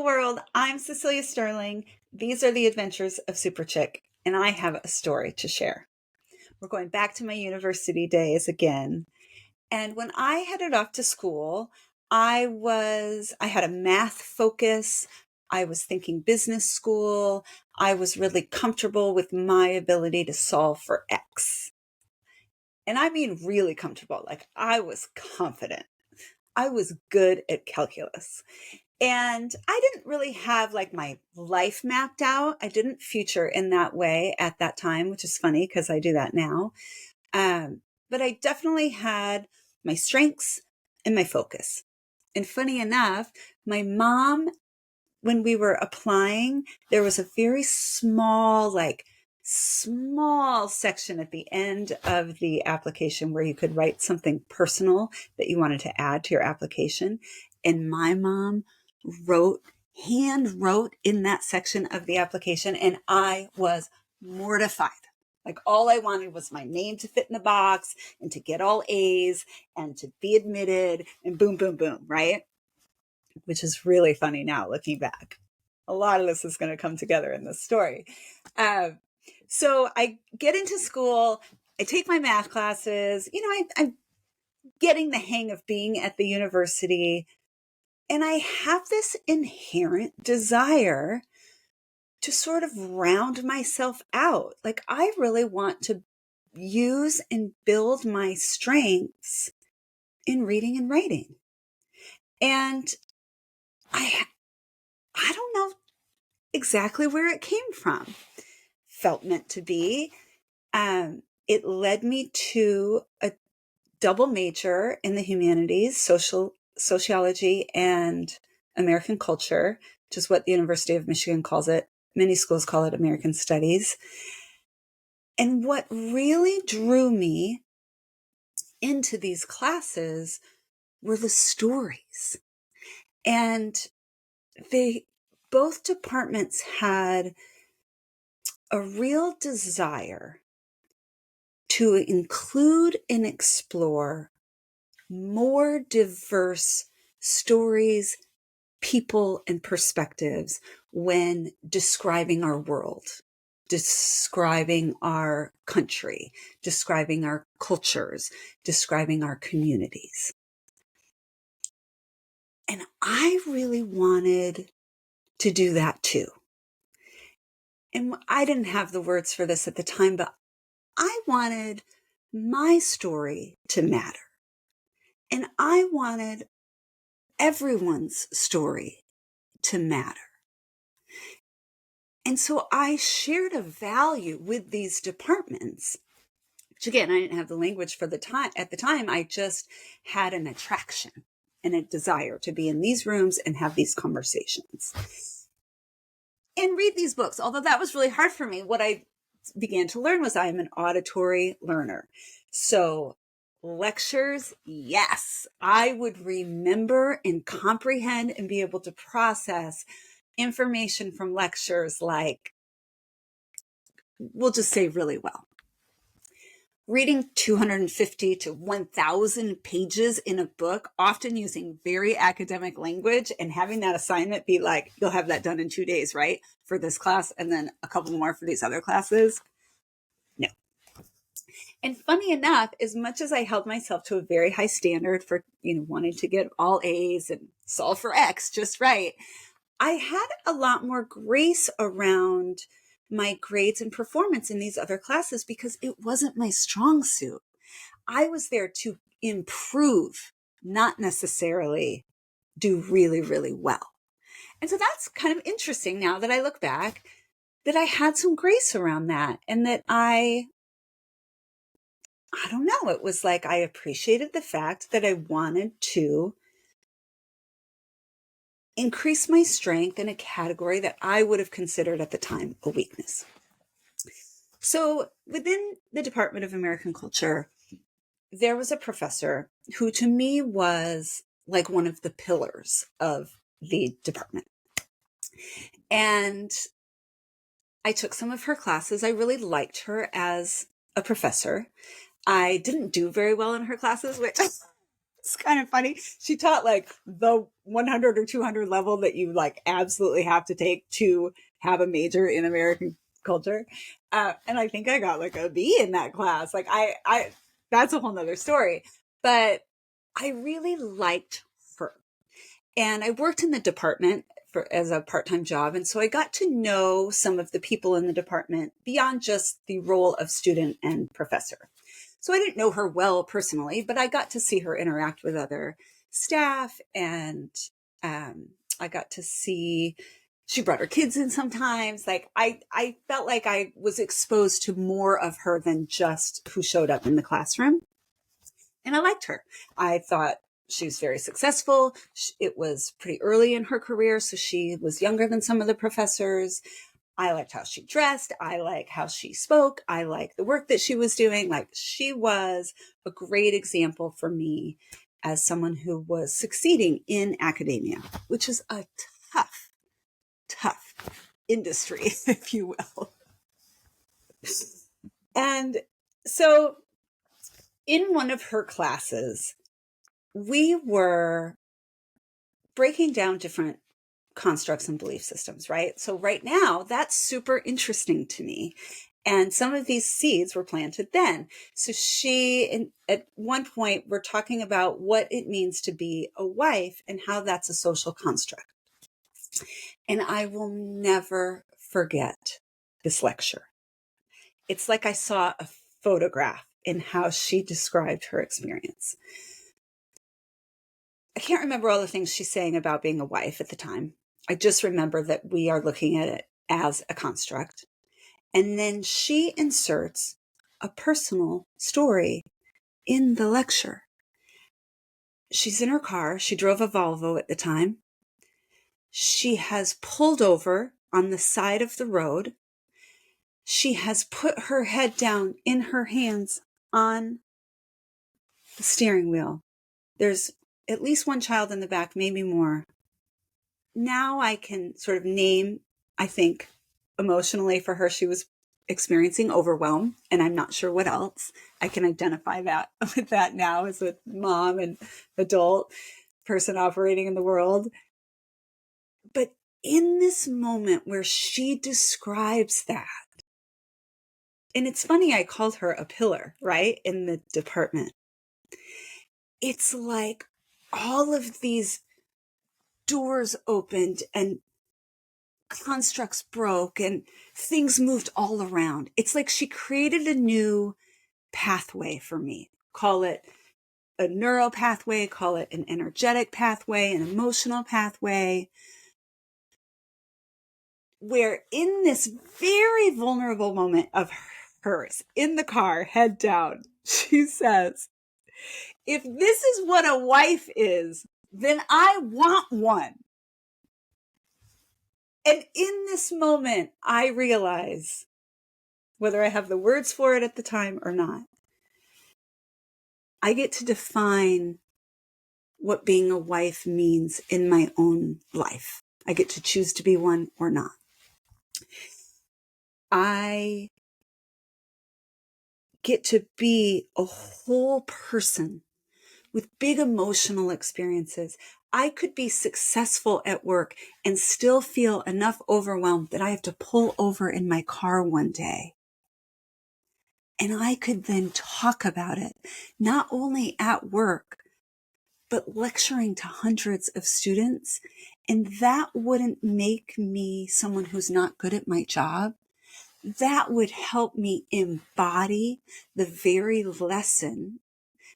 world. I'm Cecelia Sterling. These are the adventures of Super Chick, and I have a story to share. We're going back to my university days again. And when I headed off to school, I had a math focus. I was thinking business school. I was really comfortable with my ability to solve for X. And I mean really comfortable. Like I was confident. I was good at calculus. And I didn't really have like my life mapped out. I didn't future in that way at that time, which is funny because I do that now. But I definitely had my strengths and my focus. And funny enough, my mom, when we were applying, there was a very small section at the end of the application where you could write something personal that you wanted to add to your application. And my mom hand wrote in that section of the application, and I was mortified. Like all I wanted was my name to fit in the box and to get all A's and to be admitted and boom, boom, boom, right? Which is really funny now looking back. A lot of this is going to come together in this story. So I get into school, I take my math classes, I'm getting the hang of being at the university. And I have this inherent desire to sort of round myself out. Like I really want to use and build my strengths in reading and writing. And I don't know exactly where it came from. Felt meant to be. It led me to a double major in the humanities, sociology and American culture, which is what the University of Michigan calls it. Many schools call it American Studies. And what really drew me into these classes were the stories. And both departments had a real desire to include and explore more diverse stories, people, and perspectives when describing our world, describing our country, describing our cultures, describing our communities. And I really wanted to do that too. And I didn't have the words for this at the time, but I wanted my story to matter. And I wanted everyone's story to matter. And so I shared a value with these departments, which again, I didn't have the language for at the time. I just had an attraction and a desire to be in these rooms and have these conversations and read these books. Although that was really hard for me. What I began to learn was I am an auditory learner. So lectures, yes, I would remember and comprehend and be able to process information from lectures like, we'll just say really well. Reading 250 to 1,000 pages in a book, often using very academic language, and having that assignment be like, you'll have that done in 2 days, right? For this class, and then a couple more for these other classes. No. And funny enough, as much as I held myself to a very high standard for, wanting to get all A's and solve for X just right, I had a lot more grace around my grades and performance in these other classes because it wasn't my strong suit. I was there to improve, not necessarily do really, really well. And so that's kind of interesting now that I look back, that I had some grace around that, and that I don't know, it was like I appreciated the fact that I wanted to increase my strength in a category that I would have considered at the time a weakness. So within the Department of American Culture, there was a professor who to me was like one of the pillars of the department. And I took some of her classes. I really liked her as a professor. I didn't do very well in her classes, which It's kind of funny. She taught like the 100 or 200 level that you like absolutely have to take to have a major in American culture. And I think I got like a B in that class. Like that's a whole nother story, but I really liked her. And I worked in the department as a part-time job. And so I got to know some of the people in the department beyond just the role of student and professor. So I didn't know her well personally, but I got to see her interact with other staff, and I got to see she brought her kids in sometimes. Like I felt like I was exposed to more of her than just who showed up in the classroom. And I liked her. I thought she was very successful. It was pretty early in her career, so she was younger than some of the professors. I liked how she dressed. I liked how she spoke. I liked the work that she was doing. Like, she was a great example for me as someone who was succeeding in academia, which is a tough industry, if you will. And so in one of her classes, we were breaking down different constructs and belief systems, right? So right now, that's super interesting to me. And some of these seeds were planted then. So at one point, we're talking about what it means to be a wife and how that's a social construct. And I will never forget this lecture. It's like I saw a photograph in how she described her experience. I can't remember all the things she's saying about being a wife at the time. I just remember that we are looking at it as a construct. And then she inserts a personal story in the lecture. She's in her car. She drove a Volvo at the time. She has pulled over on the side of the road. She has put her head down in her hands on the steering wheel. There's at least one child in the back, maybe more. Now I can sort of name, I think, emotionally for her, she was experiencing overwhelm, and I'm not sure what else. I can identify that with that now as a mom and adult person operating in the world. But in this moment where she describes that, and it's funny, I called her a pillar, right, in the department. It's like all of these doors opened and constructs broke and things moved all around. It's like she created a new pathway for me. Call it a neural pathway, call it an energetic pathway, an emotional pathway, where in this very vulnerable moment of hers in the car, head down, she says, if this is what a wife is, then I want one. And in this moment, I realize, whether I have the words for it at the time or not, I get to define what being a wife means in my own life. I get to choose to be one or not. I get to be a whole person with big emotional experiences. I could be successful at work and still feel enough overwhelmed that I have to pull over in my car one day. And I could then talk about it, not only at work, but lecturing to hundreds of students. And that wouldn't make me someone who's not good at my job. That would help me embody the very lesson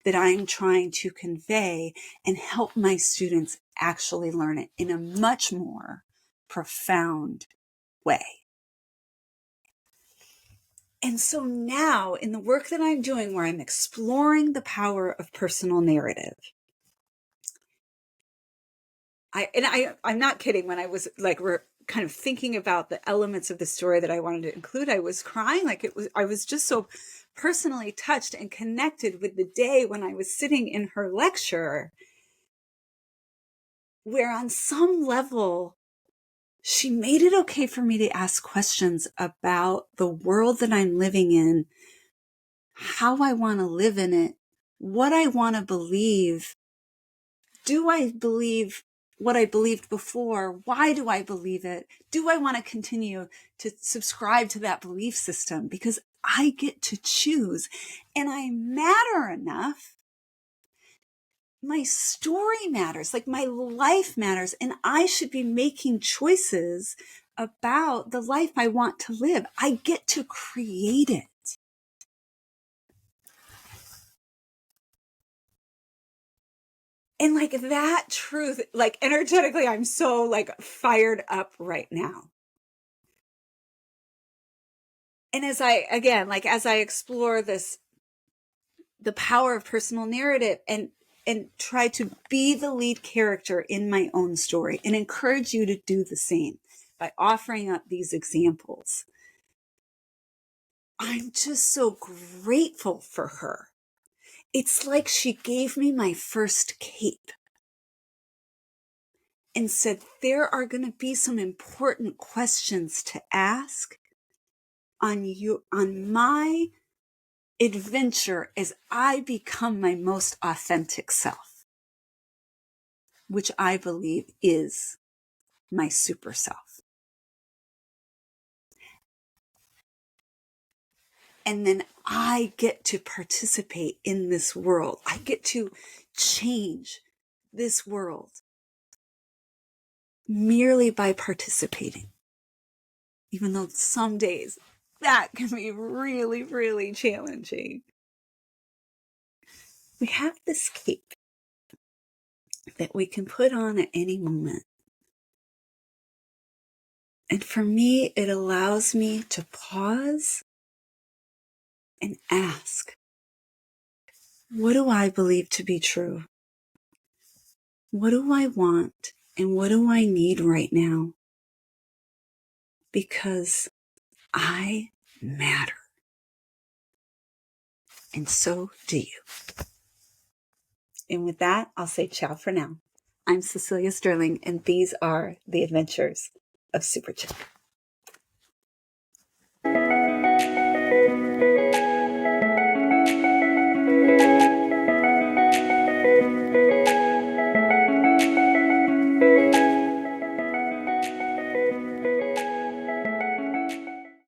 that I'm trying to convey and help my students actually learn it in a much more profound way. And so now, in the work that I'm doing, where I'm exploring the power of personal narrative, I'm not kidding. When I was like, we're kind of thinking about the elements of the story that I wanted to include, I was crying. I was just so personally touched and connected with the day when I was sitting in her lecture, where on some level, she made it okay for me to ask questions about the world that I'm living in, how I want to live in it, what I want to believe Do I believe what I believed before? Why do I believe it? Do I want to continue to subscribe to that belief system? Because I get to choose, and I matter enough. My story matters, like my life matters, and I should be making choices about the life I want to live. I get to create it. And like that truth, like energetically, I'm so like fired up right now. And as I explore this, the power of personal narrative, and try to be the lead character in my own story, and encourage you to do the same by offering up these examples. I'm just so grateful for her. It's like she gave me my first cape and said, there are going to be some important questions to ask on my adventure as I become my most authentic self, which I believe is my super self. And then I get to participate in this world. I get to change this world merely by participating. Even though some days that can be really, really challenging. We have this cape that we can put on at any moment. And for me, it allows me to pause and ask, what do I believe to be true? What do I want? And what do I need right now? Because I matter. And so do you. And with that, I'll say ciao for now. I'm Cecelia Sterling, and these are the adventures of Super Chick.